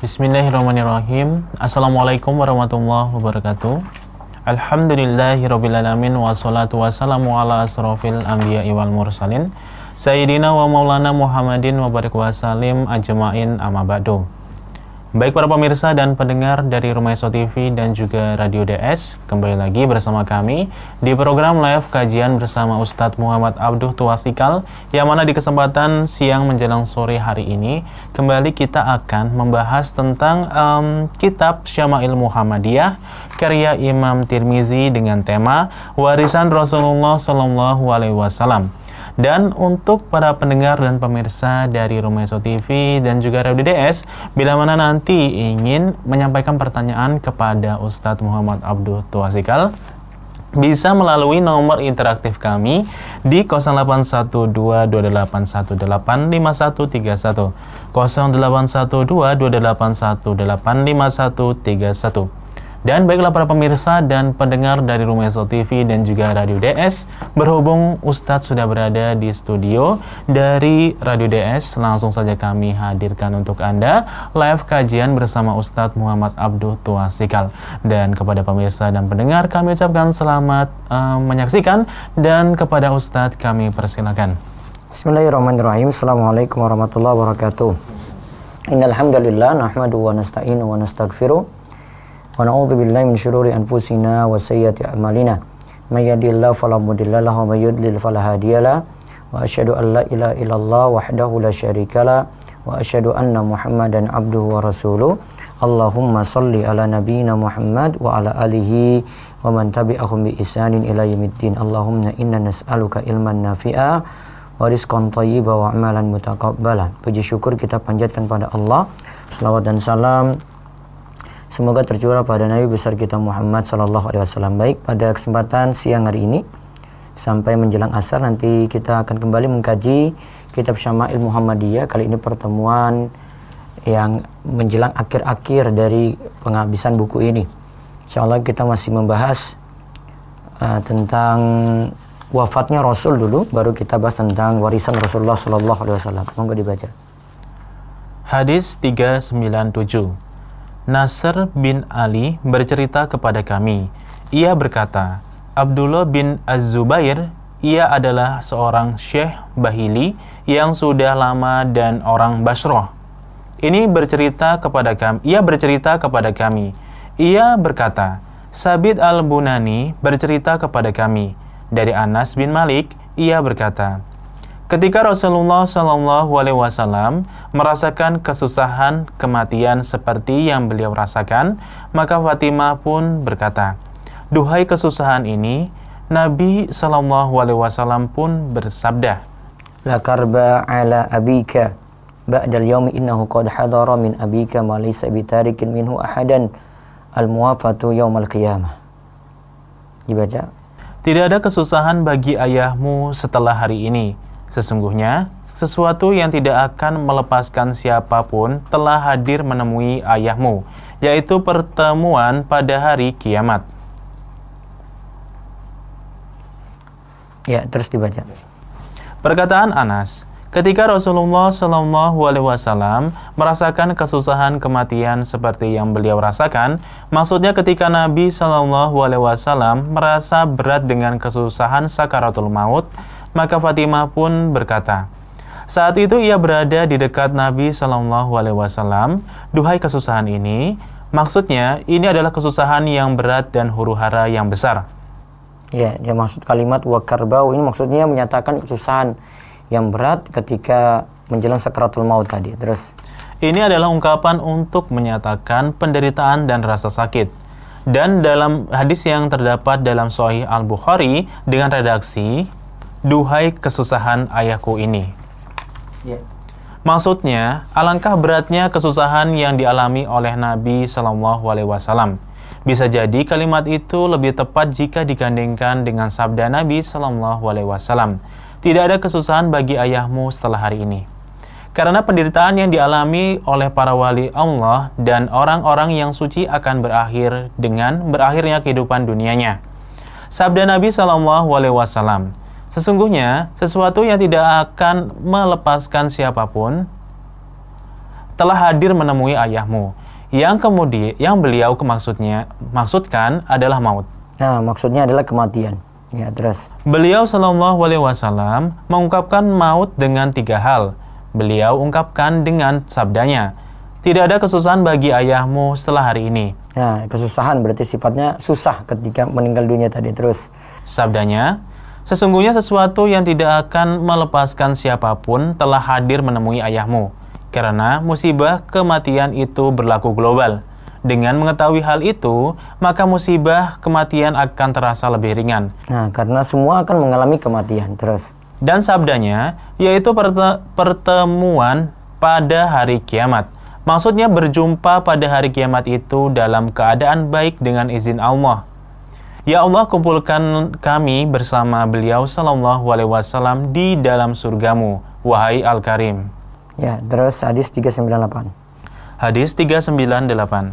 Bismillahirrahmanirrahim. Assalamualaikum warahmatullahi wabarakatuh. Alhamdulillahirrabbilalamin. Wassalatu wassalamu ala asrofil anbiya'i wal mursalin Sayyidina wa maulana Muhammadin wa barik wa salim ajma'in amma ba'du. Baik para pemirsa dan pendengar dari Rumaiso TV dan juga Radio DS, kembali lagi bersama kami di program live kajian bersama Ustadz Muhammad Abduh Tuasikal, yang mana di kesempatan siang menjelang sore hari ini kembali kita akan membahas tentang kitab Syama'il Muhammadiyah karya Imam Tirmizi dengan tema warisan Rasulullah SAW. Dan untuk para pendengar dan pemirsa dari Rumaiso TV dan juga Radio DS, bila mana nanti ingin menyampaikan pertanyaan kepada Ustadz Muhammad Abduh Tuasikal, bisa melalui nomor interaktif kami di 081228185131, 081228185131. Dan baiklah para pemirsa dan pendengar dari Rumaiso TV dan juga Radio DS, berhubung Ustadz sudah berada di studio dari Radio DS, langsung saja kami hadirkan untuk Anda live kajian bersama Ustadz Muhammad Abduh Tuasikal. Dan kepada pemirsa dan pendengar kami ucapkan selamat menyaksikan, dan kepada Ustadz kami persilakan. Bismillahirrahmanirrahim. Assalamualaikum warahmatullahi wabarakatuh. Innal hamdalillah nahmaduhu wa nasta'inu wa nastaghfiruh wa na'udzu billahi min syururi anfusina wa sayyiati a'malina. May yahdihillahu fala mudilla lahu wa may yudlil fala hadiyalah. Wa asyhadu an la ilaha illallah wahdahu la syarikalah wa asyhadu anna Muhammadan abduhu wa rasuluh. Allahumma shalli ala nabiyyina Muhammad wa ala alihi wa man tabi'ahum bi ihsanin ila yaumiddin. Allahumma inna nas'aluka ilman nafi'a wa rizqan thayyiban wa amalan mutaqabbala. Puji syukur kita panjatkan pada Allah. Selawat dan salam semoga tercurah pada Nabi besar kita Muhammad sallallahu alaihi wasallam. Baik, pada kesempatan siang hari ini sampai menjelang asar nanti kita akan kembali mengkaji kitab Syama'il Muhammadiyah. Kali ini pertemuan yang menjelang akhir-akhir dari penghabisan buku ini. Insyaallah kita masih membahas tentang wafatnya Rasul dulu, baru kita bahas tentang warisan Rasulullah sallallahu alaihi wasallam. Monggo dibaca. Hadis 397. Nasr bin Ali bercerita kepada kami. Ia berkata, Abdullah bin Az-Zubair, ia adalah seorang syekh Bahili yang sudah lama dan orang Basrah. Ia bercerita kepada kami. Ia berkata, Sabit al-Bunani bercerita kepada kami. Dari Anas bin Malik, ia berkata, ketika Rasulullah SAW merasakan kesusahan kematian seperti yang beliau rasakan, maka Fatimah pun berkata, duhai kesusahan ini, Nabi SAW pun bersabda, la karba ala abika ba'dal yawmi innahu qad hadara min abika ma laysa bitarikin minhu ahadan al-muwafatu yawmal qiyamah. Dibaca. Tidak ada kesusahan bagi ayahmu setelah hari ini. Sesungguhnya, sesuatu yang tidak akan melepaskan siapapun telah hadir menemui ayahmu, yaitu pertemuan pada hari kiamat. Ya, terus dibaca. Perkataan Anas, ketika Rasulullah SAW merasakan kesusahan kematian seperti yang beliau rasakan, maksudnya ketika Nabi SAW merasa berat dengan kesusahan sakaratul maut, maka Fatimah pun berkata, saat itu ia berada di dekat Nabi SAW, duhai kesusahan ini, maksudnya ini adalah kesusahan yang berat dan huru-hara yang besar. Ya, dia maksud kalimat wa karbau ini maksudnya menyatakan kesusahan yang berat ketika menjelang sakaratul maut tadi. Terus ini adalah ungkapan untuk menyatakan penderitaan dan rasa sakit. Dan dalam hadis yang terdapat dalam Sahih Al-Bukhari dengan redaksi, duhai kesusahan ayahku ini. Maksudnya, alangkah beratnya kesusahan yang dialami oleh Nabi SAW. Bisa jadi kalimat itu lebih tepat jika digandengkan dengan sabda Nabi SAW. Tidak ada kesusahan bagi ayahmu setelah hari ini. Karena penderitaan yang dialami oleh para wali Allah dan orang-orang yang suci akan berakhir dengan berakhirnya kehidupan dunianya. Sabda Nabi SAW, sesungguhnya sesuatu yang tidak akan melepaskan siapapun telah hadir menemui ayahmu. Yang kemudian yang beliau maksudkan adalah maut. Nah, maksudnya adalah kematian. Ya, terus. Beliau Shallallahu Alaihi Wasallam mengungkapkan maut dengan 3 hal. Beliau ungkapkan dengan sabdanya, tidak ada kesusahan bagi ayahmu setelah hari ini. Nah, kesusahan berarti sifatnya susah ketika meninggal dunia tadi. Terus. Sabdanya, sesungguhnya sesuatu yang tidak akan melepaskan siapapun telah hadir menemui ayahmu. Karena musibah kematian itu berlaku global. Dengan mengetahui hal itu, maka musibah kematian akan terasa lebih ringan. Nah, karena semua akan mengalami kematian. Terus. Dan sabdanya, yaitu pertemuan pada hari kiamat. Maksudnya berjumpa pada hari kiamat itu dalam keadaan baik dengan izin Allah. Ya Allah, kumpulkan kami bersama beliau Sallallahu Alaihi Wasallam di dalam surgamu, wahai Al-Karim. Ya, terus hadis 398. Hadis 398.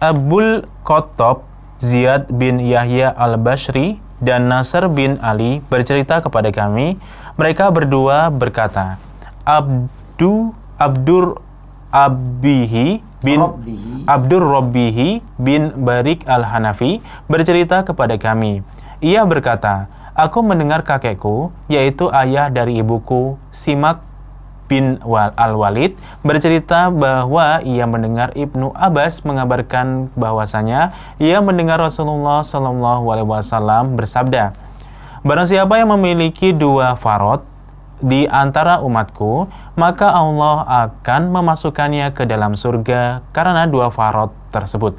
Abul Khattab Ziyad bin Yahya al-Bashri dan Nasr bin Ali bercerita kepada kami. Mereka berdua berkata, Abdur Rabbihi bin Barik al-Hanafi bercerita kepada kami. Ia berkata, aku mendengar kakekku, yaitu ayah dari ibuku, Simak bin Al-Walid, bercerita bahwa ia mendengar Ibnu Abbas mengabarkan bahwasanya ia mendengar Rasulullah Shallallahu Alaihi Wasallam bersabda, barang siapa yang memiliki 2 farad di antara umatku, maka Allah akan memasukkannya ke dalam surga karena 2 farad tersebut.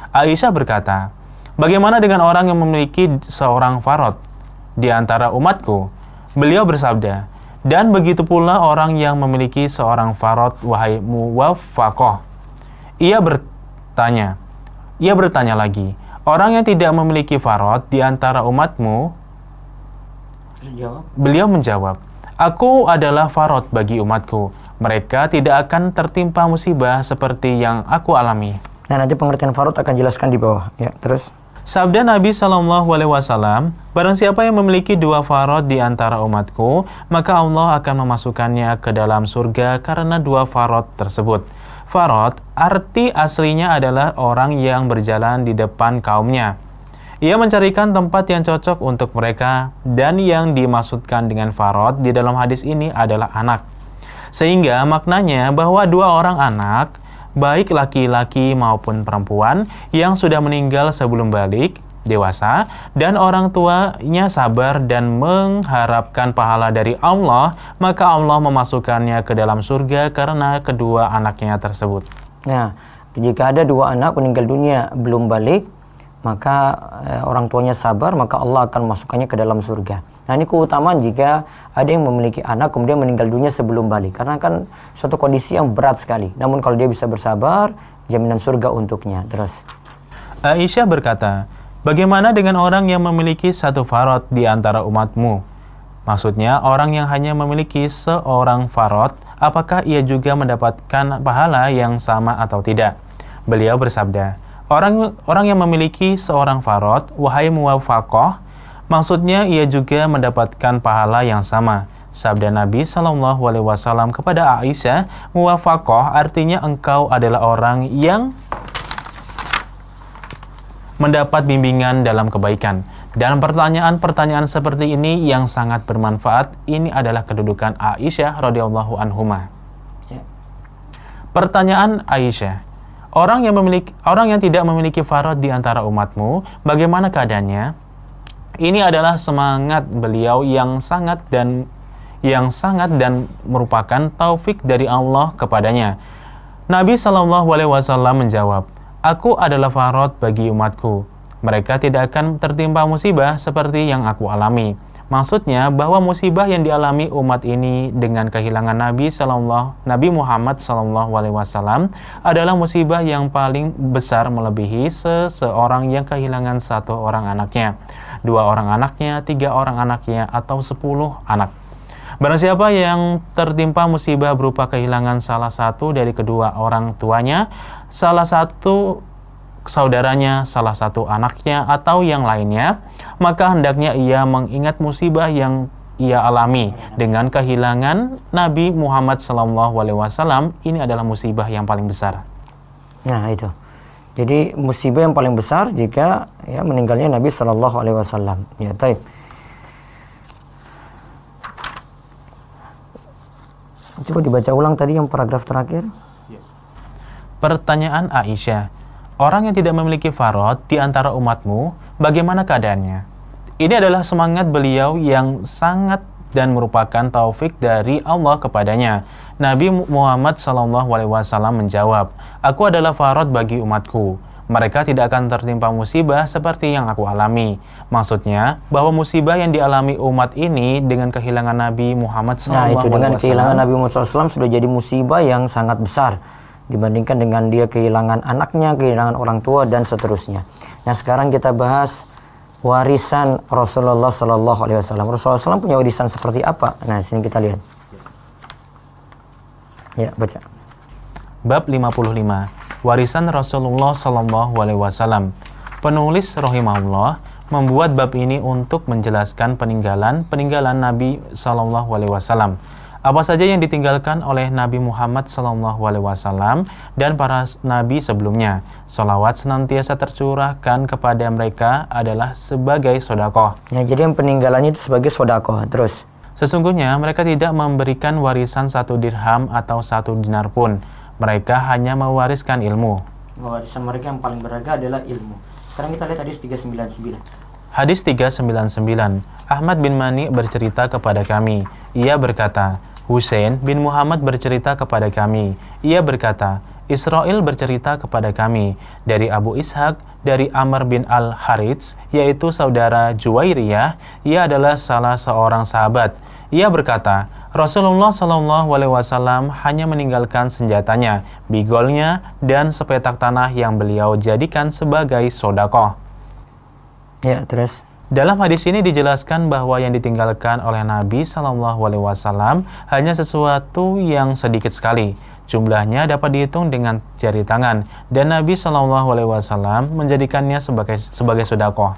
Aisyah berkata, bagaimana dengan orang yang memiliki seorang farad di antara umatku? Beliau bersabda, dan begitu pula orang yang memiliki seorang farad, wahai muwaffaqah. Ia bertanya lagi, orang yang tidak memiliki farad di antara umatmu? Beliau menjawab, aku adalah farad bagi umatku. Mereka tidak akan tertimpa musibah seperti yang aku alami. Nah, nanti pengertian farad akan jelaskan di bawah. Ya, terus. Sabda Nabi Shallallahu Alaihi Wasallam, barang siapa yang memiliki 2 farad di antara umatku, maka Allah akan memasukkannya ke dalam surga karena 2 farad tersebut. Farad, arti aslinya adalah orang yang berjalan di depan kaumnya. Ia mencarikan tempat yang cocok untuk mereka, dan yang dimaksudkan dengan farad di dalam hadis ini adalah anak. Sehingga maknanya bahwa 2 orang anak, baik laki-laki maupun perempuan yang sudah meninggal sebelum balik dewasa dan orang tuanya sabar dan mengharapkan pahala dari Allah, maka Allah memasukkannya ke dalam surga karena kedua anaknya tersebut. Nah, jika ada 2 anak meninggal dunia belum balik, maka orang tuanya sabar, maka Allah akan memasukkannya ke dalam surga. Nah, ini keutamaan jika ada yang memiliki anak kemudian meninggal dunia sebelum balik, karena kan suatu kondisi yang berat sekali. Namun kalau dia bisa bersabar, jaminan surga untuknya. Terus Aisyah berkata, bagaimana dengan orang yang memiliki 1 farad di antara umatmu? Maksudnya orang yang hanya memiliki seorang farad, apakah ia juga mendapatkan pahala yang sama atau tidak? Beliau bersabda, orang yang memiliki seorang farad, wahai muwaffaqah, maksudnya ia juga mendapatkan pahala yang sama. Sabda Nabi Shallallahu Alaihi Wasallam kepada Aisyah, muwaffaqah artinya engkau adalah orang yang mendapat bimbingan dalam kebaikan. Dan pertanyaan-pertanyaan seperti ini yang sangat bermanfaat, ini adalah kedudukan Aisyah radhiyallahu anhuma. Pertanyaan Aisyah, orang yang tidak memiliki farad di antara umatmu, bagaimana keadaannya? Ini adalah semangat beliau yang sangat dan merupakan taufik dari Allah kepadanya. Nabi Shallallahu Alaihi Wasallam menjawab, aku adalah farad bagi umatku. Mereka tidak akan tertimpa musibah seperti yang aku alami. Maksudnya bahwa musibah yang dialami umat ini dengan kehilangan Nabi Muhammad SAW adalah musibah yang paling besar, melebihi seseorang yang kehilangan 1 orang anaknya, 2 orang anaknya, 3 orang anaknya, atau 10 anak. Barang siapa yang tertimpa musibah berupa kehilangan salah satu dari kedua orang tuanya, salah satu saudaranya, salah satu anaknya, atau yang lainnya, maka hendaknya ia mengingat musibah yang ia alami dengan kehilangan Nabi Muhammad SAW, ini adalah musibah yang paling besar. Nah itu. Jadi musibah yang paling besar jika ya meninggalnya Nabi SAW. Ya, taib. Coba dibaca ulang tadi yang paragraf terakhir. Pertanyaan Aisyah, orang yang tidak memiliki farad di antara umatmu, bagaimana keadaannya? Ini adalah semangat beliau yang sangat dan merupakan taufik dari Allah kepadanya. Nabi Muhammad SAW menjawab, aku adalah farad bagi umatku. Mereka tidak akan tertimpa musibah seperti yang aku alami. Maksudnya, bahwa musibah yang dialami umat ini dengan kehilangan Nabi Muhammad SAW. Nah itu dengan kehilangan Nabi Muhammad SAW sudah jadi musibah yang sangat besar. Dibandingkan dengan dia kehilangan anaknya, kehilangan orang tua, dan seterusnya. Nah sekarang kita bahas warisan Rasulullah SAW. Rasulullah SAW punya warisan seperti apa? Nah sini kita lihat. Ya baca. Bab 55. Warisan Rasulullah SAW. Penulis rahimahullah membuat bab ini untuk menjelaskan peninggalan Nabi SAW. Apa saja yang ditinggalkan oleh Nabi Muhammad SAW dan para nabi sebelumnya. Salawat senantiasa tercurahkan kepada mereka adalah sebagai sodakoh. Ya, jadi yang peninggalannya itu sebagai sodakoh. Terus. Sesungguhnya mereka tidak memberikan warisan 1 dirham atau 1 dinar pun. Mereka hanya mewariskan ilmu. Warisan mereka yang paling berharga adalah ilmu. Sekarang kita lihat hadis 399. Hadis 399. Ahmad bin Mani bercerita kepada kami. Ia berkata, Husain bin Muhammad bercerita kepada kami. Ia berkata, Israel bercerita kepada kami dari Abu Ishaq, dari Amr bin Al-Harits, yaitu saudara Juwairiyah. Ia adalah salah seorang sahabat. Ia berkata, Rasulullah SAW hanya meninggalkan senjatanya, bigolnya, dan sepetak tanah yang beliau jadikan sebagai sodakoh. Ya, terus. Dalam hadis ini dijelaskan bahwa yang ditinggalkan oleh Nabi SAW hanya sesuatu yang sedikit sekali. Jumlahnya dapat dihitung dengan jari tangan, dan Nabi SAW menjadikannya sebagai sedekah.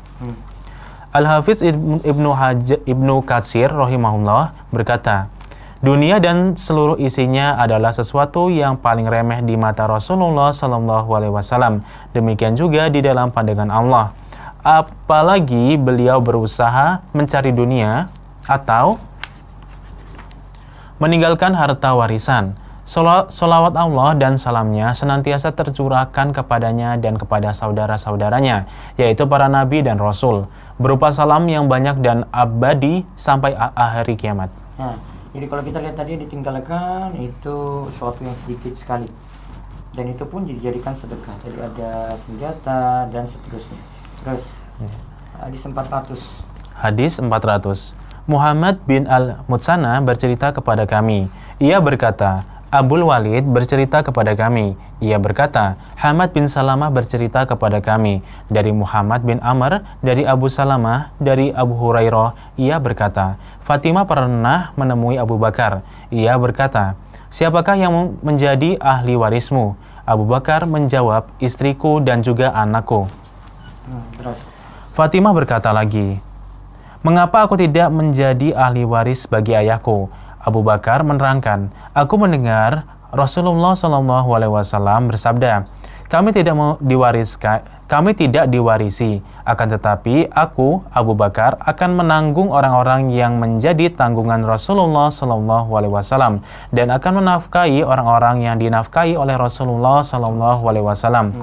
Al-Hafiz Ibnu Katsir rahimahullah berkata, dunia dan seluruh isinya adalah sesuatu yang paling remeh di mata Rasulullah SAW. Demikian juga di dalam pandangan Allah. Apalagi beliau berusaha mencari dunia atau meninggalkan harta warisan. Salawat Allah dan salamnya senantiasa tercurahkan kepadanya dan kepada saudara-saudaranya, yaitu para nabi dan rasul, berupa salam yang banyak dan abadi sampai akhir kiamat. Nah, jadi kalau kita lihat tadi ditinggalkan itu sesuatu yang sedikit sekali, dan itu pun dijadikan sedekah. Jadi ada senjata dan seterusnya. Terus hadis 400. Hadis 400. Muhammad bin Al-Mutsana bercerita kepada kami. Ia berkata, Abul Walid bercerita kepada kami. Ia berkata, Hamad bin Salamah bercerita kepada kami. Dari Muhammad bin Amr, dari Abu Salamah, dari Abu Hurairah. Ia berkata, Fatimah pernah menemui Abu Bakar. Ia berkata, siapakah yang menjadi ahli warismu? Abu Bakar menjawab, istriku dan juga anakku. Terus. Fatimah berkata lagi, mengapa aku tidak menjadi ahli waris bagi ayahku? Abu Bakar menerangkan, aku mendengar Rasulullah SAW bersabda, kami tidak diwarisi, akan tetapi aku, Abu Bakar, akan menanggung orang-orang yang menjadi tanggungan Rasulullah SAW dan akan menafkahi orang-orang yang dinafkahi oleh Rasulullah SAW.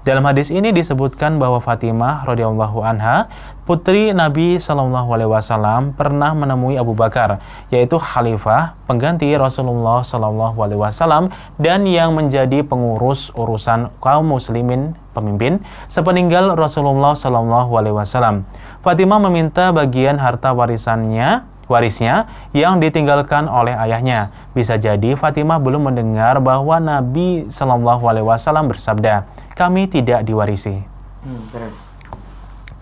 Dalam hadis ini disebutkan bahwa Fatimah radhiyallahu anha, putri Nabi SAW, pernah menemui Abu Bakar, yaitu khalifah pengganti Rasulullah SAW dan yang menjadi pengurus urusan kaum muslimin, pemimpin sepeninggal Rasulullah SAW. Fatimah meminta bagian harta warisnya yang ditinggalkan oleh ayahnya. Bisa jadi Fatimah belum mendengar bahwa Nabi SAW bersabda, kami tidak diwarisi. Terus.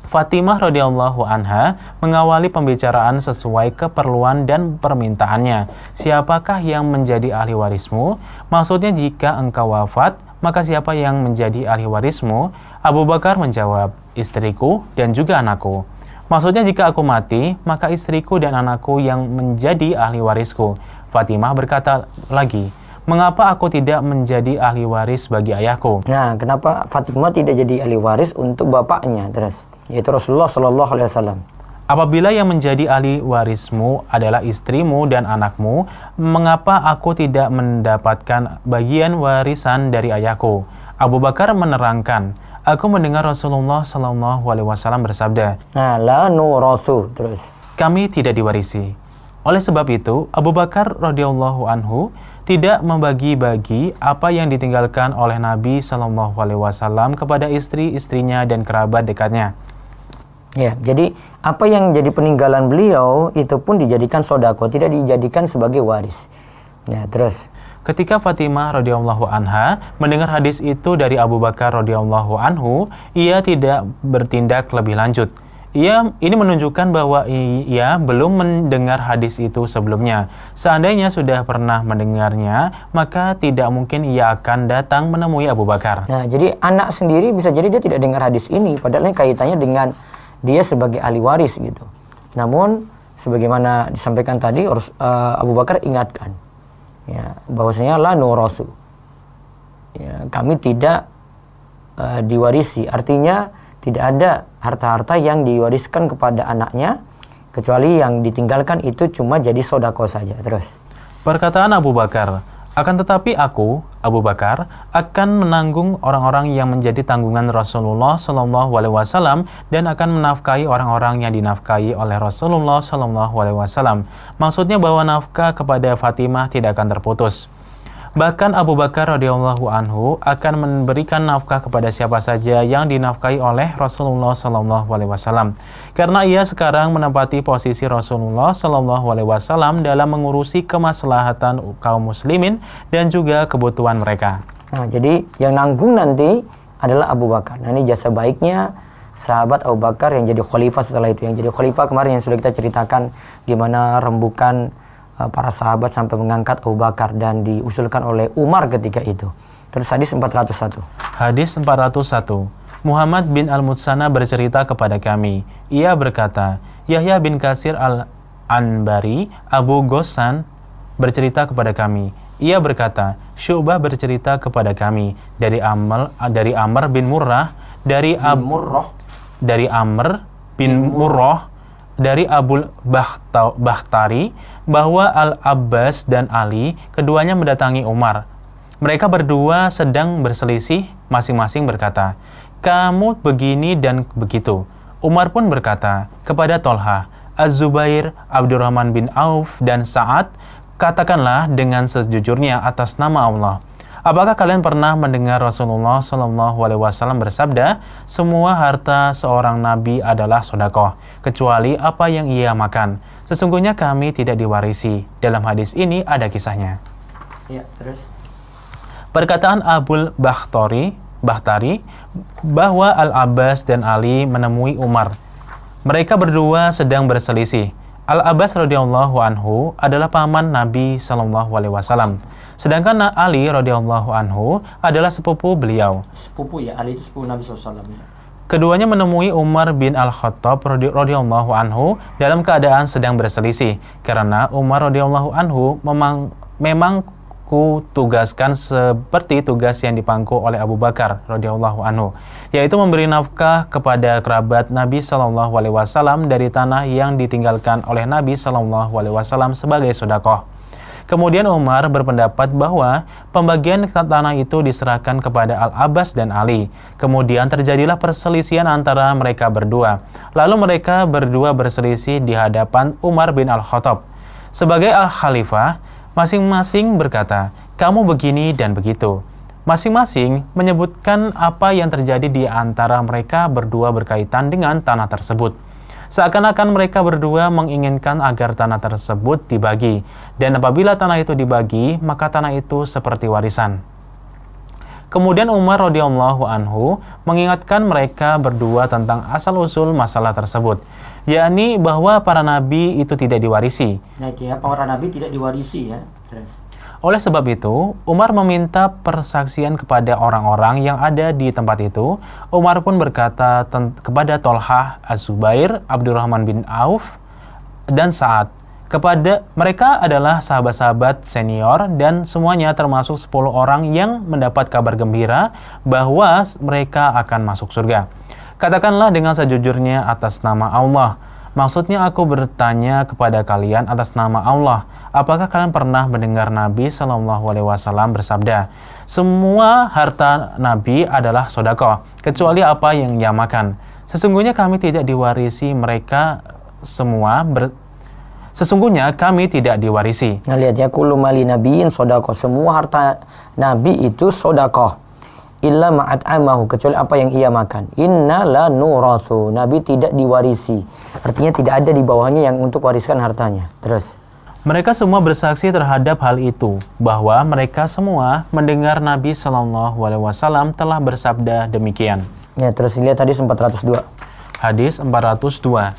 Fatimah radhiyallahu anha mengawali pembicaraan sesuai keperluan dan permintaannya. Siapakah yang menjadi ahli warismu? Maksudnya jika engkau wafat, maka siapa yang menjadi ahli warismu? Abu Bakar menjawab, istriku dan juga anakku. Maksudnya jika aku mati, maka istriku dan anakku yang menjadi ahli warisku. Fatimah berkata lagi, mengapa aku tidak menjadi ahli waris bagi ayahku? Nah, kenapa Fatimah tidak jadi ahli waris untuk bapaknya terus? Yaitu Rasulullah Shallallahu Alaihi Wasallam. Apabila yang menjadi ahli warismu adalah istrimu dan anakmu, mengapa aku tidak mendapatkan bagian warisan dari ayahku? Abu Bakar menerangkan, aku mendengar Rasulullah Shallallahu Alaihi Wasallam bersabda, nah, la nurasu terus. Kami tidak diwarisi. Oleh sebab itu, Abu Bakar radhiyallahu anhu tidak membagi-bagi apa yang ditinggalkan oleh Nabi Shallallahu Alaihi Wasallam kepada istri-istrinya dan kerabat dekatnya. Ya, jadi apa yang jadi peninggalan beliau itu pun dijadikan sodako, tidak dijadikan sebagai waris. Ya, terus. Ketika Fatimah radhiyallahu anha mendengar hadis itu dari Abu Bakar radhiyallahu anhu, ia tidak bertindak lebih lanjut. Ini menunjukkan bahwa ia belum mendengar hadis itu sebelumnya. Seandainya sudah pernah mendengarnya, maka tidak mungkin ia akan datang menemui Abu Bakar. Nah, jadi anak sendiri bisa jadi dia tidak dengar hadis ini, padahal ini kaitannya dengan dia sebagai ahli waris gitu. Namun sebagaimana disampaikan tadi, Abu Bakar ingatkan, ya, bahwasanya la nurasu, ya, kami tidak diwarisi, artinya tidak ada harta-harta yang diwariskan kepada anaknya kecuali yang ditinggalkan itu cuma jadi sodako saja. Terus perkataan Abu Bakar, akan tetapi aku, Abu Bakar, akan menanggung orang-orang yang menjadi tanggungan Rasulullah Shallallahu Alaihi Wasallam dan akan menafkahi orang-orang yang dinafkahi oleh Rasulullah Shallallahu Alaihi Wasallam. Maksudnya bahwa nafkah kepada Fatimah tidak akan terputus. Bahkan Abu Bakar radhiyallahu anhu akan memberikan nafkah kepada siapa saja yang dinafkahi oleh Rasulullah Shallallahu Alaihi Wasallam, karena ia sekarang menempati posisi Rasulullah Shallallahu Alaihi Wasallam dalam mengurusi kemaslahatan kaum muslimin dan juga kebutuhan mereka. Nah, jadi yang nanggung nanti adalah Abu Bakar. Nah, ini jasa baiknya sahabat Abu Bakar yang jadi khalifah setelah itu. Yang jadi khalifah kemarin yang sudah kita ceritakan gimana rembukan para sahabat sampai mengangkat Abu Bakar dan diusulkan oleh Umar ketika itu. Terus hadis 401. Hadis 401. Muhammad bin Al-Mutsana bercerita kepada kami. Ia berkata, Yahya bin Kasir Al-Anbari Abu Ghassan bercerita kepada kami. Ia berkata, Syu'bah bercerita kepada kami dari Amr bin Murrah, dari Amr bin Murrah, dari Abul Bakhtari, bahwa Al-Abbas dan Ali keduanya mendatangi Umar. Mereka berdua sedang berselisih, masing-masing berkata, kamu begini dan begitu. Umar pun berkata kepada Tolha, Az-Zubair, Abdurrahman bin Auf, dan Sa'ad, katakanlah dengan sejujurnya atas nama Allah, apakah kalian pernah mendengar Rasulullah Shallallahu Alaihi Wasallam bersabda, semua harta seorang nabi adalah sodakoh, kecuali apa yang ia makan. Sesungguhnya kami tidak diwarisi. Dalam hadis ini ada kisahnya. Ya, terus. Perkataan Abul Bakhtari bahwa Al-Abbas dan Ali menemui Umar. Mereka berdua sedang berselisih. Al-Abbas radhiyallahu anhu adalah paman Nabi Shallallahu Alaihi Wasallam. Sedangkan Ali radhiyallahu anhu adalah sepupu beliau. Sepupu ya, Ali itu sepupu Nabi SAW ya. Keduanya menemui Umar bin Al-Khattab radhiyallahu anhu dalam keadaan sedang berselisih, karena Umar radhiyallahu anhu memang kutugaskan seperti tugas yang dipangku oleh Abu Bakar radhiyallahu anhu, yaitu memberi nafkah kepada kerabat Nabi Shallallahu Alaihi Wasallam dari tanah yang ditinggalkan oleh Nabi Shallallahu Alaihi Wasallam sebagai sedekah. Kemudian Umar berpendapat bahwa pembagian tanah itu diserahkan kepada Al-Abbas dan Ali. Kemudian terjadilah perselisihan antara mereka berdua. Lalu mereka berdua berselisih di hadapan Umar bin Al-Khattab. Sebagai Al-Khalifah, masing-masing berkata, kamu begini dan begitu. Masing-masing menyebutkan apa yang terjadi di antara mereka berdua berkaitan dengan tanah tersebut. Seakan-akan mereka berdua menginginkan agar tanah tersebut dibagi, dan apabila tanah itu dibagi, maka tanah itu seperti warisan. Kemudian Umar radhiyallahu anhu mengingatkan mereka berdua tentang asal-usul masalah tersebut, yakni bahwa para nabi itu tidak diwarisi. Nah, ya, para nabi tidak diwarisi ya. Terus. Oleh sebab itu, Umar meminta persaksian kepada orang-orang yang ada di tempat itu. Umar pun berkata kepada Tolhah, Az-Zubair, Abdurrahman bin Auf, dan Sa'ad. Kepada mereka adalah sahabat-sahabat senior dan semuanya termasuk 10 orang yang mendapat kabar gembira bahwa mereka akan masuk surga. Katakanlah dengan sejujurnya atas nama Allah. Maksudnya aku bertanya kepada kalian atas nama Allah. Apakah kalian pernah mendengar Nabi SAW bersabda, semua harta Nabi adalah sedekah, kecuali apa yang ia makan. Sesungguhnya kami tidak diwarisi Sesungguhnya kami tidak diwarisi. Nah lihat ya, kullu mali nabiyin sedekah. Semua harta Nabi itu sedekah. Illa ma'at'amahu, kecuali apa yang ia makan. Inna la nurathu, Nabi tidak diwarisi. Artinya tidak ada di bawahnya yang untuk wariskan hartanya. Terus. Mereka semua bersaksi terhadap hal itu, bahwa mereka semua mendengar Nabi SAW telah bersabda demikian. Ya, terus lihat hadis 402. Hadis 402.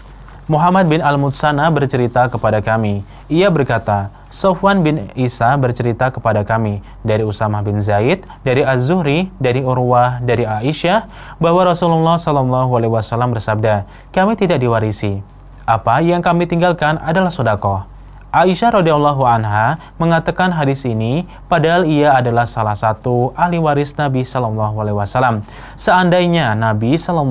Muhammad bin Al-Mutsana bercerita kepada kami. Ia berkata, Sofwan bin Isa bercerita kepada kami dari Usamah bin Zaid, dari Az-Zuhri, dari Urwah, dari Aisyah, bahwa Rasulullah SAW bersabda, kami tidak diwarisi. Apa yang kami tinggalkan adalah sedekah. Aisyah radhiyallahu anha mengatakan hadis ini padahal ia adalah salah satu ahli waris Nabi SAW. Seandainya Nabi SAW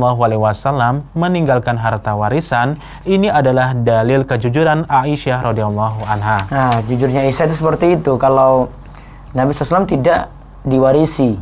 meninggalkan harta warisan, ini adalah dalil kejujuran Aisyah radhiyallahu anha. Nah, jujurnya Aisyah itu seperti itu. Kalau Nabi SAW tidak diwarisi,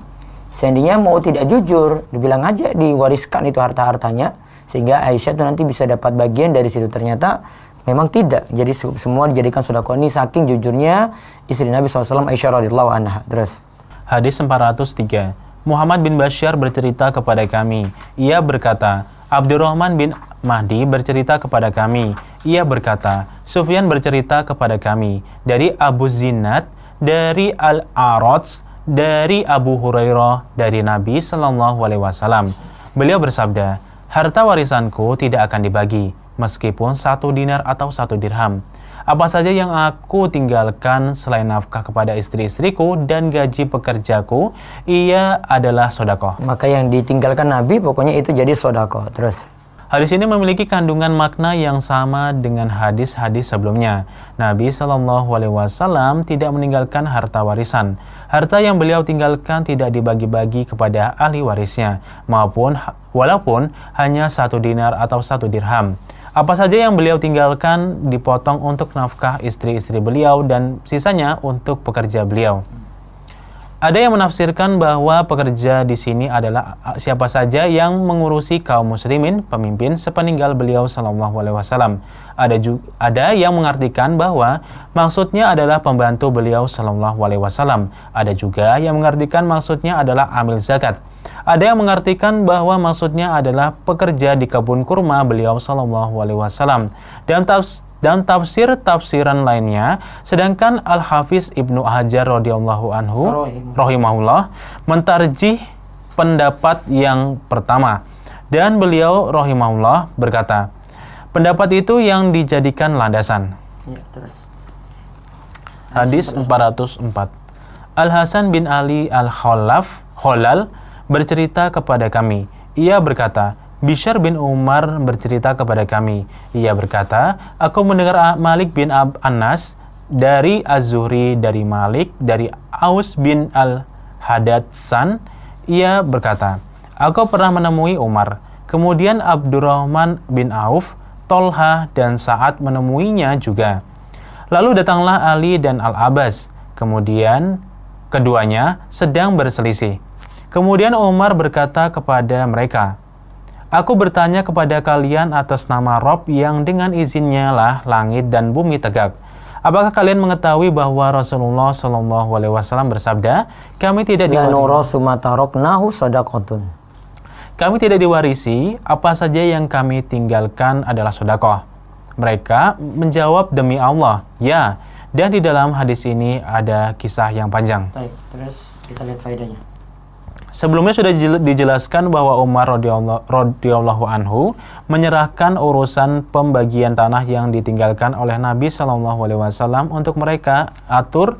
seandainya mau tidak jujur, dibilang aja diwariskan itu harta-hartanya, sehingga Aisyah itu nanti bisa dapat bagian dari situ. Ternyata memang tidak. Jadi semua dijadikan sedekah. Ini saking jujurnya istri Nabi SAW, Aisyah radhiyallahu anha. Terus. Hadis 403. Muhammad bin Bashar bercerita kepada kami. Ia berkata, Abdurrahman bin Mahdi bercerita kepada kami. Ia berkata, Sufyan bercerita kepada kami. Dari Abu Zinad, dari Al-A'raj, dari Abu Hurairah, dari Nabi SAW. Beliau bersabda, harta warisanku tidak akan dibagi, meskipun 1 dinar atau 1 dirham. Apa saja yang aku tinggalkan selain nafkah kepada istri-istriku dan gaji pekerjaku, ia adalah sedekah. Maka yang ditinggalkan Nabi pokoknya itu jadi sedekah. Terus. Hadis ini memiliki kandungan makna yang sama dengan hadis-hadis sebelumnya. Nabi SAW tidak meninggalkan harta warisan. Harta yang beliau tinggalkan tidak dibagi-bagi kepada ahli warisnya, walaupun hanya 1 dinar atau 1 dirham. Apa saja yang beliau tinggalkan dipotong untuk nafkah istri-istri beliau dan sisanya untuk pekerja beliau. Ada yang menafsirkan bahwa pekerja di sini adalah siapa saja yang mengurusi kaum muslimin, pemimpin sepeninggal beliau SAW. Ada yang mengartikan bahwa maksudnya adalah pembantu beliau SAW. Ada juga yang mengartikan maksudnya adalah amil zakat. Ada yang mengartikan bahwa maksudnya adalah pekerja di kebun kurma beliau SAW. Dan tafsiran lainnya, sedangkan Al-Hafiz Ibnu Hajar radhiyallahu anhu rahimahullah mentarjih pendapat yang pertama, dan beliau rahimahullah berkata, pendapat itu yang dijadikan landasan. Ya, terus. Hadis 404. Al-Hasan bin Ali Al-Khalal bercerita kepada kami. Ia berkata, Bishr bin Umar bercerita kepada kami. Ia berkata, aku mendengar Malik bin Anas dari Az-Zuhri, dari Malik, dari Aus bin Al-Hadatsan. Ia berkata, aku pernah menemui Umar. Kemudian Abdurrahman bin Auf, Tolha, dan Sa'ad menemuinya juga. Lalu datanglah Ali dan Al-Abbas. Kemudian keduanya sedang berselisih. Kemudian Umar berkata kepada mereka, aku bertanya kepada kalian atas nama Rob yang dengan izinnya lah langit dan bumi tegak. Apakah kalian mengetahui bahwa Rasulullah SAW bersabda, kami tidak diwarisi, apa saja yang kami tinggalkan adalah sedekah. Mereka menjawab, demi Allah, ya. Dan di dalam hadis ini ada kisah yang panjang. Baik, terus kita lihat faedahnya. Sebelumnya sudah dijelaskan bahwa Umar radhiyallahu anhu menyerahkan urusan pembagian tanah yang ditinggalkan oleh Nabi SAW untuk mereka atur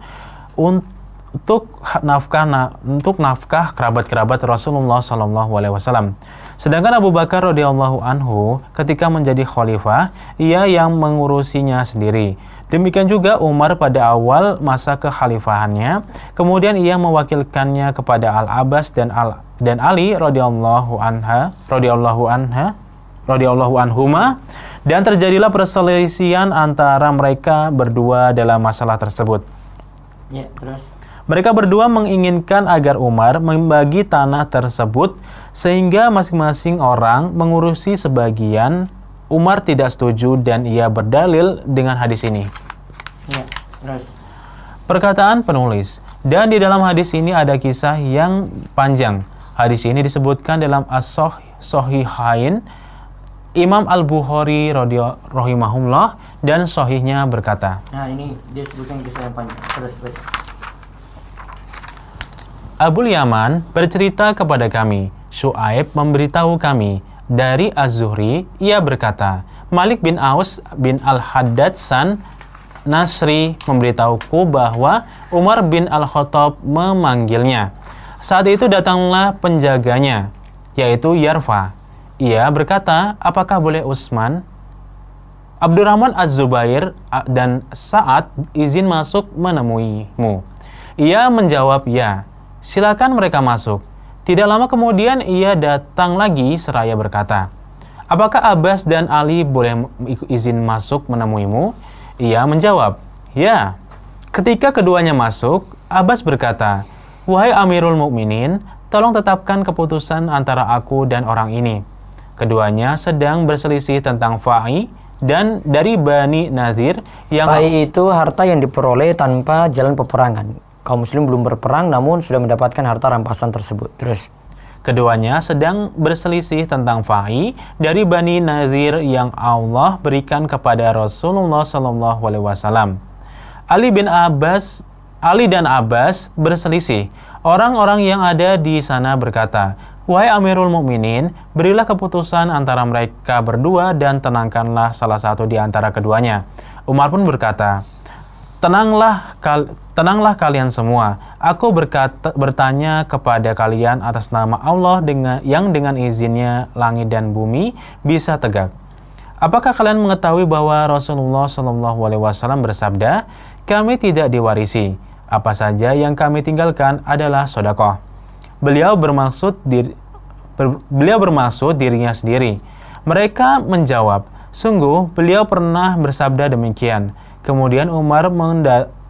untuk nafkah kerabat-kerabat Rasulullah SAW. Sedangkan Abu Bakar radhiyallahu anhu ketika menjadi khalifah, ia yang mengurusinya sendiri. Demikian juga Umar pada awal masa kekhalifahannya, kemudian ia mewakilkannya kepada Al-Abbas dan Ali radhiyallahu anhuma, dan terjadilah perselisihan antara mereka berdua dalam masalah tersebut. Ya, terus. Mereka berdua menginginkan agar Umar membagi tanah tersebut sehingga masing-masing orang mengurusi sebagian. Umar tidak setuju dan ia berdalil dengan hadis ini. Ya, terus. Perkataan penulis, dan di dalam hadis ini ada kisah yang panjang. Hadis ini disebutkan dalam As-Sahihain. Imam Al-Bukhari rahimahullah dan sahihnya berkata. Nah, ini dia sebutkan kisah yang panjang. Terus. Abul Yaman bercerita kepada kami, Syu'aib memberitahu kami, dari Az-Zuhri, ia berkata, Malik bin Aus bin Al-Haddad Nasri memberitahuku bahwa Umar bin Al-Khattab memanggilnya. Saat itu datanglah penjaganya, yaitu Yarfa. Ia berkata, apakah boleh Utsman, Abdurrahman Az-Zubair dan Sa'ad izin masuk menemuimu? Ia menjawab, ya. Silakan mereka masuk. Tidak lama kemudian ia datang lagi seraya berkata, apakah Abbas dan Ali boleh izin masuk menemuimu? Ia menjawab, ya. Ketika keduanya masuk, Abbas berkata, wahai Amirul Mukminin, tolong tetapkan keputusan antara aku dan orang ini. Keduanya sedang berselisih tentang Fa'i dan dari Bani Nadir yang... Fa'i itu harta yang diperoleh tanpa jalan peperangan. Kaum muslim belum berperang namun sudah mendapatkan harta rampasan tersebut. Terus. Keduanya sedang berselisih tentang Fa'i dari Bani Nadir yang Allah berikan kepada Rasulullah SAW. Ali dan Abbas berselisih. Orang-orang yang ada di sana berkata, wahai Amirul Mukminin, berilah keputusan antara mereka berdua dan tenangkanlah salah satu di antara keduanya. Umar pun berkata, Tenanglah kalian semua. Aku bertanya kepada kalian atas nama Allah yang dengan izinnya langit dan bumi bisa tegak. Apakah kalian mengetahui bahwa Rasulullah SAW bersabda, kami tidak diwarisi. Apa saja yang kami tinggalkan adalah sedekah. Beliau bermaksud dirinya sendiri. Mereka menjawab, sungguh beliau pernah bersabda demikian. Kemudian Umar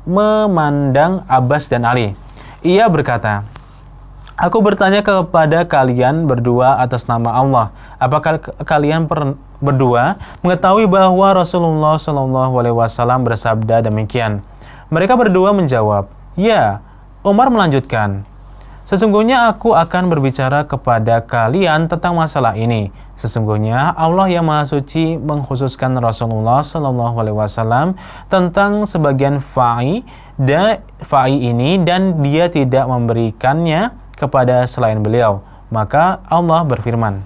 memandang Abbas dan Ali. Ia berkata, aku bertanya kepada kalian berdua atas nama Allah. Apakah kalian berdua mengetahui bahwa Rasulullah SAW bersabda demikian? Mereka berdua menjawab, ya. Umar melanjutkan, sesungguhnya aku akan berbicara kepada kalian tentang masalah ini. Sesungguhnya Allah yang Maha Suci mengkhususkan Rasulullah SAW tentang sebagian fa'i ini dan dia tidak memberikannya kepada selain beliau. Maka Allah berfirman.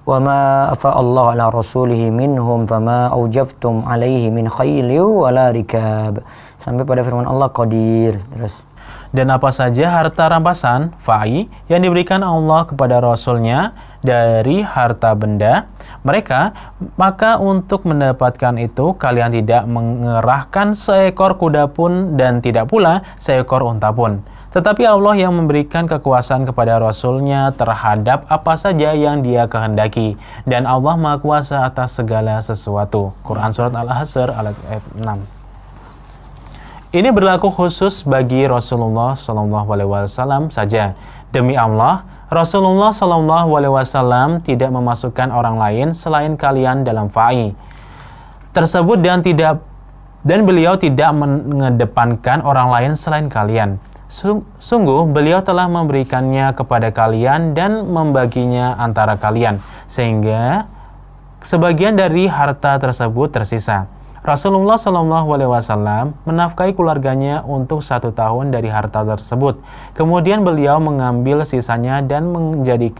Wa ma afa'allahu ala rasulihi minhum fama aujabtum alaihi min khayli wala rikab. Sampai pada firman Allah Qadir. Terus. Dan apa saja harta rampasan, fa'i, yang diberikan Allah kepada Rasulnya dari harta benda mereka, maka untuk mendapatkan itu kalian tidak mengerahkan seekor kuda pun dan tidak pula seekor unta pun. Tetapi Allah yang memberikan kekuasaan kepada Rasulnya terhadap apa saja yang dia kehendaki. Dan Allah Maha Kuasa atas segala sesuatu. Quran Surat Al-Hasr ayat 6. Ini berlaku khusus bagi Rasulullah SAW saja. Demi Allah, Rasulullah SAW tidak memasukkan orang lain selain kalian dalam fa'i tersebut dan beliau tidak mengedepankan orang lain selain kalian. Sungguh beliau telah memberikannya kepada kalian dan membaginya antara kalian, sehingga sebagian dari harta tersebut tersisa. Rasulullah SAW menafkahi keluarganya untuk 1 tahun dari harta tersebut. Kemudian beliau mengambil sisanya dan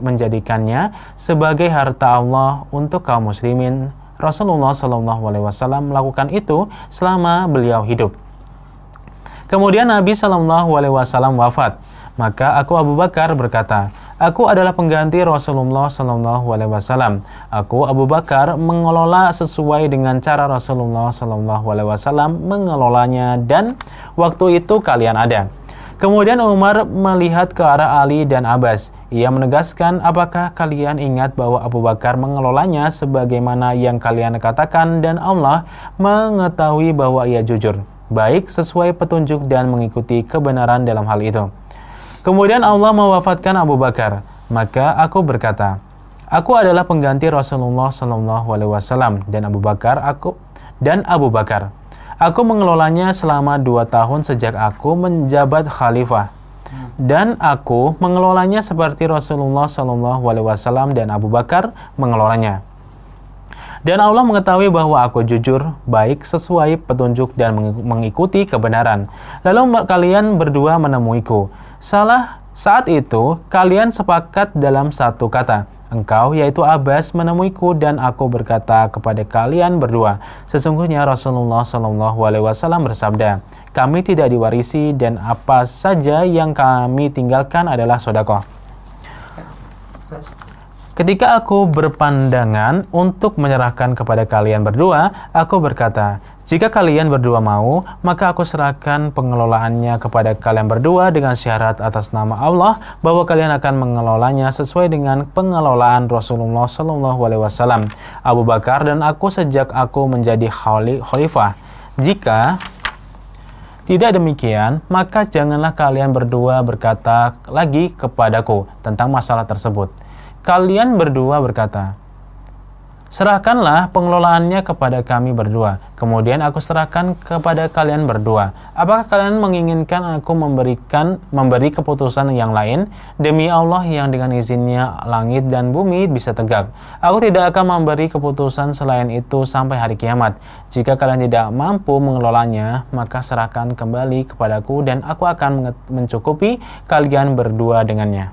menjadikannya sebagai harta Allah untuk kaum muslimin Rasulullah SAW melakukan itu selama beliau hidup. Kemudian Nabi SAW wafat. Maka aku Abu Bakar berkata, aku adalah pengganti Rasulullah SAW. Aku Abu Bakar mengelola sesuai dengan cara Rasulullah SAW mengelolanya, dan waktu itu kalian ada. Kemudian Umar melihat ke arah Ali dan Abbas. Ia menegaskan, apakah kalian ingat bahwa Abu Bakar mengelolanya sebagaimana yang kalian katakan, dan Allah mengetahui bahwa ia jujur, baik sesuai petunjuk dan mengikuti kebenaran dalam hal itu. Kemudian Allah mewafatkan Abu Bakar. Maka aku berkata, aku adalah pengganti Rasulullah SAW dan Abu Bakar. Aku mengelolanya selama 2 tahun sejak aku menjabat khalifah. Dan aku mengelolanya seperti Rasulullah SAW dan Abu Bakar mengelolanya. Dan Allah mengetahui bahwa aku jujur, baik sesuai petunjuk dan mengikuti kebenaran. Lalu kalian berdua menemuiku. Saat itu kalian sepakat dalam satu kata. Engkau, yaitu Abbas, menemuiku dan aku berkata kepada kalian berdua, sesungguhnya Rasulullah SAW bersabda, kami tidak diwarisi dan apa saja yang kami tinggalkan adalah sedekah. Ketika aku berpandangan untuk menyerahkan kepada kalian berdua, aku berkata, jika kalian berdua mau, maka aku serahkan pengelolaannya kepada kalian berdua dengan syarat atas nama Allah bahwa kalian akan mengelolanya sesuai dengan pengelolaan Rasulullah SAW, Abu Bakar dan aku sejak aku menjadi khalifah. Jika tidak demikian, maka janganlah kalian berdua berkata lagi kepadaku tentang masalah tersebut. Kalian berdua berkata, serahkanlah pengelolaannya kepada kami berdua. Kemudian aku serahkan kepada kalian berdua. Apakah kalian menginginkan aku memberi keputusan yang lain? Demi Allah yang dengan izinnya langit dan bumi bisa tegak. Aku tidak akan memberi keputusan selain itu sampai hari kiamat. Jika kalian tidak mampu mengelolanya, maka serahkan kembali kepadaku dan aku akan mencukupi kalian berdua dengannya.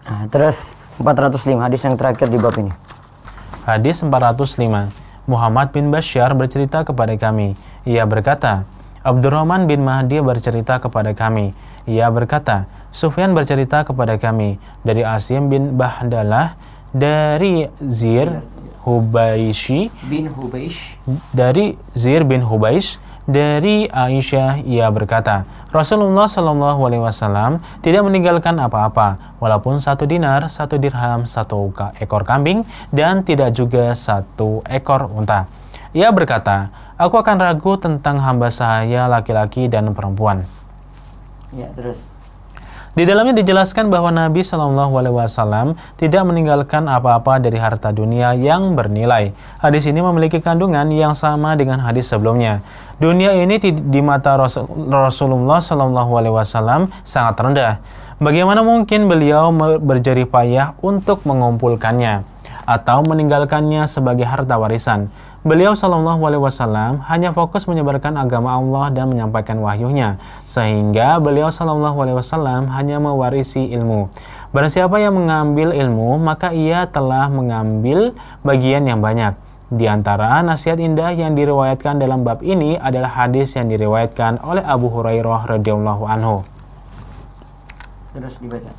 Nah, terus 405 hadis yang terakhir di bab ini. Hadis 405. Muhammad bin Bashar bercerita kepada kami. Ia berkata, Abdurrahman bin Mahdi bercerita kepada kami. Ia berkata, Sufyan bercerita kepada kami dari Asim bin Bahdalah, dari Zir bin Hubaish, dari Aisyah. Ia berkata, Rasulullah SAW tidak meninggalkan apa-apa, walaupun 1 dinar, 1 dirham, 1 ekor kambing, dan tidak juga 1 ekor unta. Ia berkata, aku akan ragu tentang hamba sahaya laki-laki dan perempuan. Ya, terus. Di dalamnya dijelaskan bahwa Nabi SAW tidak meninggalkan apa-apa dari harta dunia yang bernilai. Hadis ini memiliki kandungan yang sama dengan hadis sebelumnya. Dunia ini di mata Rasulullah SAW sangat rendah. Bagaimana mungkin beliau berjerih payah untuk mengumpulkannya atau meninggalkannya sebagai harta warisan? Beliau SAW hanya fokus menyebarkan agama Allah dan menyampaikan wahyunya, sehingga beliau SAW hanya mewarisi ilmu. Barang siapa yang mengambil ilmu, maka ia telah mengambil bagian yang banyak. Di antara nasihat indah yang diriwayatkan dalam bab ini adalah hadis yang diriwayatkan oleh Abu Hurairah radhiyallahu anhu. Terus dibaca.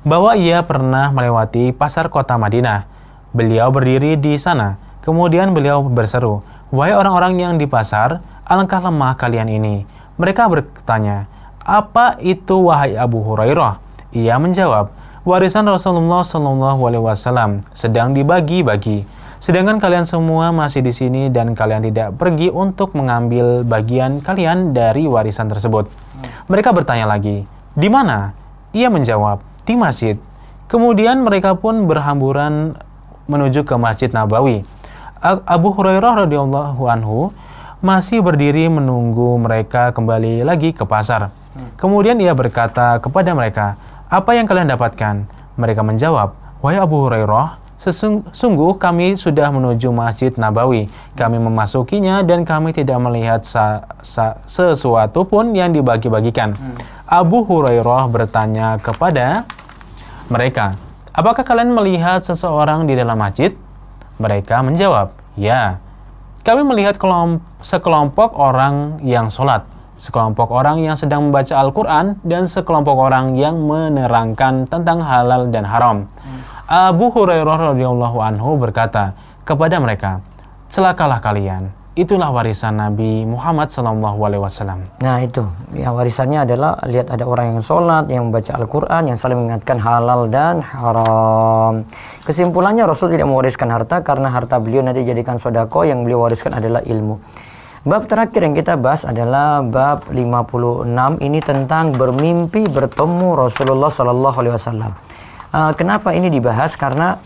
Bahwa ia pernah melewati pasar kota Madinah. Beliau berdiri di sana. Kemudian beliau berseru, wahai orang-orang yang di pasar, alangkah lemah kalian ini. Mereka bertanya, apa itu wahai Abu Hurairah? Ia menjawab, warisan Rasulullah SAW sedang dibagi-bagi. Sedangkan kalian semua masih di sini dan kalian tidak pergi untuk mengambil bagian kalian dari warisan tersebut. Mereka bertanya lagi, di mana? Ia menjawab, di masjid. Kemudian mereka pun berhamburan menuju ke Masjid Nabawi. Abu Hurairah radhiyallahu anhu masih berdiri menunggu mereka kembali lagi ke pasar. Kemudian ia berkata kepada mereka, apa yang kalian dapatkan? Mereka menjawab, wahai Abu Hurairah, sungguh kami sudah menuju Masjid Nabawi. Kami memasukinya dan kami tidak melihat sesuatu pun yang dibagi-bagikan. Abu Hurairah bertanya kepada mereka, apakah kalian melihat seseorang di dalam masjid? Mereka menjawab, "Ya, kami melihat sekelompok orang yang sholat, sekelompok orang yang sedang membaca Al-Quran, dan sekelompok orang yang menerangkan tentang halal dan haram." Abu Hurairah radhiyallahu anhu berkata kepada mereka, "Celakalah kalian, itulah warisan Nabi Muhammad SAW." Nah itu, ya warisannya adalah lihat ada orang yang sholat, yang membaca Al-Quran, yang saling mengingatkan halal dan haram. Kesimpulannya Rasul tidak mewariskan harta karena harta beliau nanti jadikan sodako, yang beliau wariskan adalah ilmu. Bab terakhir yang kita bahas adalah bab 56, ini tentang bermimpi bertemu Rasulullah SAW. Kenapa ini dibahas? Karena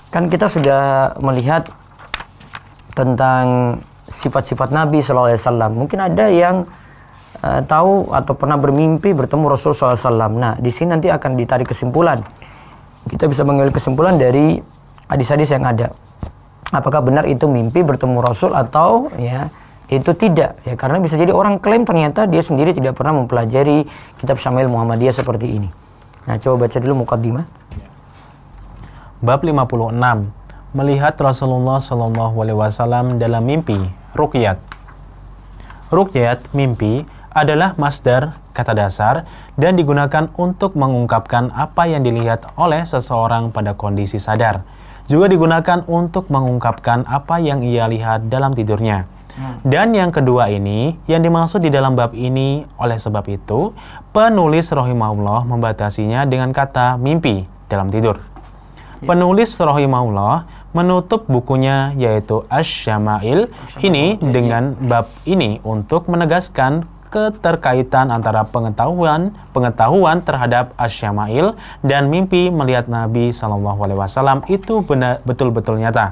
kan kita sudah melihat tentang sifat-sifat Nabi SAW. Mungkin ada yang tahu atau pernah bermimpi bertemu Rasul SAW. Nah, di sini nanti akan ditarik kesimpulan. Kita bisa mengambil kesimpulan dari hadis-hadis yang ada. Apakah benar itu mimpi bertemu Rasul atau ya itu tidak? Ya, karena bisa jadi orang klaim ternyata dia sendiri tidak pernah mempelajari kitab Syama'il Muhammadiyah seperti ini. Nah, coba baca dulu muqaddimah. Bab 56. Melihat Rasulullah SAW dalam mimpi, ruqyat. Ruqyat, mimpi, adalah masdar, kata dasar, dan digunakan untuk mengungkapkan apa yang dilihat oleh seseorang pada kondisi sadar. Juga digunakan untuk mengungkapkan apa yang ia lihat dalam tidurnya. Dan yang kedua ini, yang dimaksud di dalam bab ini. Oleh sebab itu, penulis rahimahullah membatasinya dengan kata mimpi dalam tidur. Penulis rahimahullah menutup bukunya yaitu Asy-Syama'il ini dengan bab ini untuk menegaskan keterkaitan antara pengetahuan terhadap Asy-Syama'il dan mimpi melihat Nabi SAW itu betul-betul nyata.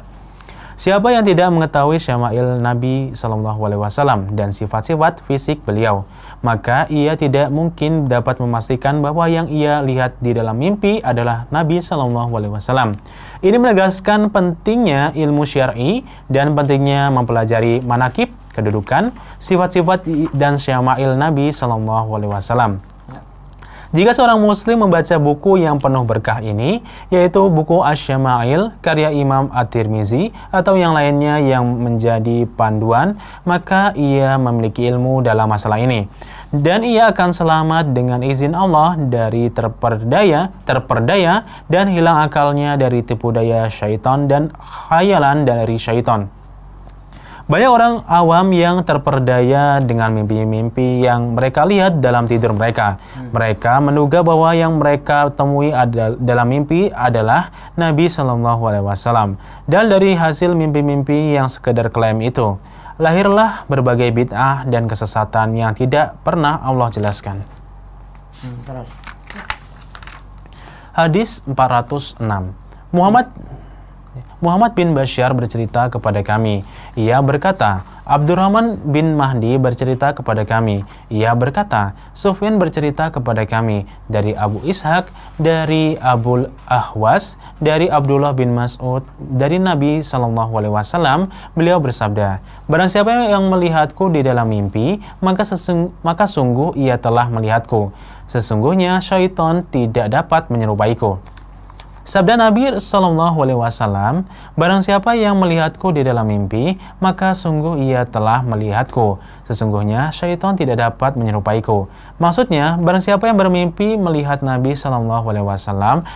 Siapa yang tidak mengetahui syama'il Nabi SAW dan sifat-sifat fisik beliau, maka ia tidak mungkin dapat memastikan bahwa yang ia lihat di dalam mimpi adalah Nabi SAW. Ini menegaskan pentingnya ilmu syar'i dan pentingnya mempelajari manakib, kedudukan, sifat-sifat dan syama'il Nabi SAW. Jika seorang muslim membaca buku yang penuh berkah ini, yaitu buku Asy-Syama'il karya Imam At-Tirmizi atau yang lainnya yang menjadi panduan, maka ia memiliki ilmu dalam masalah ini. Dan ia akan selamat dengan izin Allah dari terperdaya dan hilang akalnya dari tipu daya syaitan dan khayalan dari syaitan. Banyak orang awam yang terperdaya dengan mimpi-mimpi yang mereka lihat dalam tidur mereka. Mereka menduga bahwa yang mereka temui dalam mimpi adalah Nabi SAW. Dan dari hasil mimpi-mimpi yang sekedar klaim itu, lahirlah berbagai bid'ah dan kesesatan yang tidak pernah Allah jelaskan. Hadis 406. Muhammad bin Bashar bercerita kepada kami. Ia berkata, Abdurrahman bin Mahdi bercerita kepada kami. Ia berkata, Sufyan bercerita kepada kami. Dari Abu Ishaq, dari Abul Ahwas, dari Abdullah bin Mas'ud, dari Nabi SAW, beliau bersabda, barang siapa yang melihatku di dalam mimpi, maka sungguh ia telah melihatku. Sesungguhnya syaitan tidak dapat menyerupaiku. Sabda Nabi SAW, barang siapa yang melihatku di dalam mimpi, maka sungguh ia telah melihatku. Sesungguhnya syaitan tidak dapat menyerupaiku. Maksudnya, barang siapa yang bermimpi melihat Nabi SAW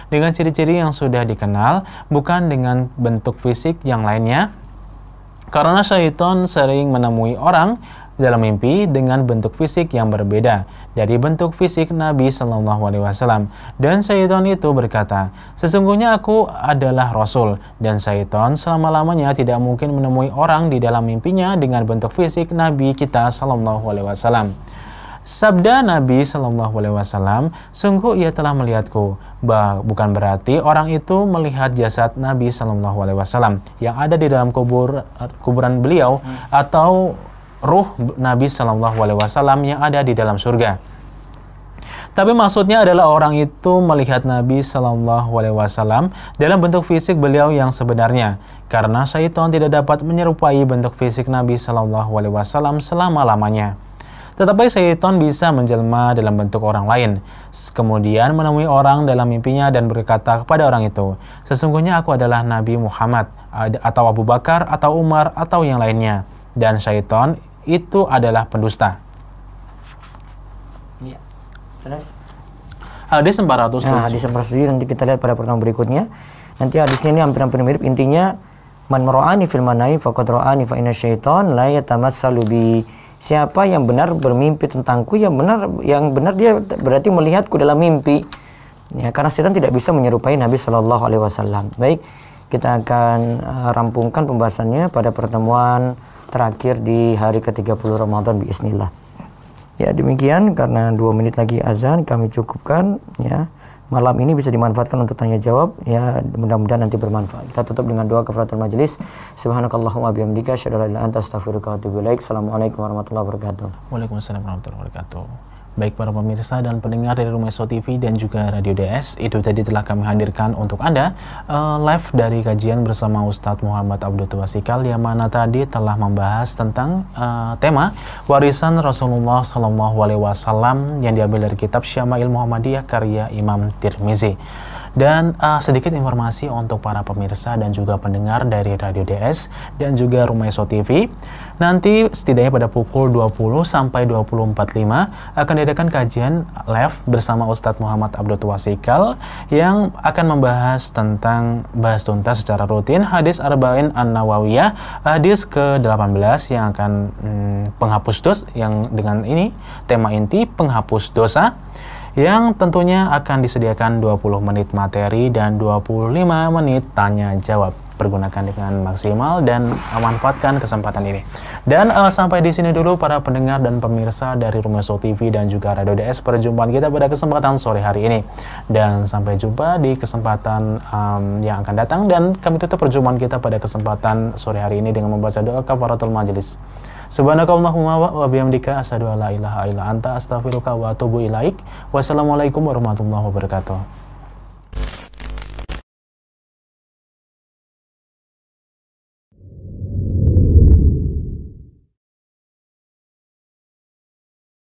dengan ciri-ciri yang sudah dikenal, bukan dengan bentuk fisik yang lainnya. Karena syaitan sering menemui orang dalam mimpi dengan bentuk fisik yang berbeda dari bentuk fisik Nabi SAW. Dan syaitan itu berkata, sesungguhnya aku adalah Rasul, dan syaitan selama-lamanya tidak mungkin menemui orang di dalam mimpinya dengan bentuk fisik Nabi kita SAW. Sabda Nabi SAW, sungguh ia telah melihatku. Bukan berarti orang itu melihat jasad Nabi SAW yang ada di dalam kuburan beliau atau ruh Nabi SAW yang ada di dalam surga. Tapi maksudnya adalah orang itu melihat Nabi SAW dalam bentuk fisik beliau yang sebenarnya, karena syaitan tidak dapat menyerupai bentuk fisik Nabi SAW selama-lamanya. Tetapi syaitan bisa menjelma dalam bentuk orang lain, kemudian menemui orang dalam mimpinya dan berkata kepada orang itu, sesungguhnya aku adalah Nabi Muhammad, atau Abu Bakar, atau Umar, atau yang lainnya. Dan syaitan itu adalah pendusta. Ya. Terus? Hadis 407. Nah, hadis 407 nanti kita lihat pada pertemuan berikutnya. Nanti hadisnya ini hampir mirip. Intinya, man mara'ani fil manai faqad ra'ani fa inna syaitan la yatamassalu bi. Siapa yang benar bermimpi tentangku, yang benar dia berarti melihatku dalam mimpi. Ya, karena setan tidak bisa menyerupai Nabi Shallallahu alaihi wasallam. Baik, kita akan rampungkan pembahasannya pada pertemuan terakhir di hari ke-30 Ramadan biiznillah. Ya, demikian karena 2 menit lagi azan kami cukupkan ya. Malam ini bisa dimanfaatkan untuk tanya jawab ya, mudah-mudahan nanti bermanfaat. Kita tutup dengan doa kafaratul majelis. Subhanakallahumma bihamdika asyhadu an la ilaha illa anta astaghfiruka wa atubu ilaik. Assalamualaikum warahmatullahi wabarakatuh. Waalaikumsalam warahmatullahi wabarakatuh. Baik para pemirsa dan pendengar dari Rumeso TV dan juga Radio DS, itu tadi telah kami hadirkan untuk Anda live dari kajian bersama Ustadz Muhammad Abdul Twasikal, yang mana tadi telah membahas tentang tema warisan Rasulullah SAW yang diambil dari kitab Syama'il Muhammadiyah karya Imam Tirmizi. Dan sedikit informasi untuk para pemirsa dan juga pendengar dari Radio DS dan juga Rumeso TV. Nanti setidaknya pada pukul 20 sampai 20.45 akan diadakan kajian live bersama Ustadz Muhammad Abdul Twasikal yang akan membahas tentang bahas tuntas secara rutin hadis Arba'in An-Nawawiyah, hadis ke-18 yang akan penghapus dosa, yang dengan ini tema inti penghapus dosa, yang tentunya akan disediakan 20 menit materi dan 25 menit tanya jawab. Pergunakan dengan maksimal dan manfaatkan kesempatan ini. Dan sampai di sini dulu para pendengar dan pemirsa dari Rumeso TV dan juga Radio DS, perjumpaan kita pada kesempatan sore hari ini. Dan sampai jumpa di kesempatan yang akan datang, dan kami tutup perjumpaan kita pada kesempatan sore hari ini dengan membaca doa kafaratul majelis. Subhanakallahumma wa bihamdika asyhadu an la ilaha illa anta astaghfiruka wa atubu ilaik. Wassalamualaikum warahmatullahi wabarakatuh.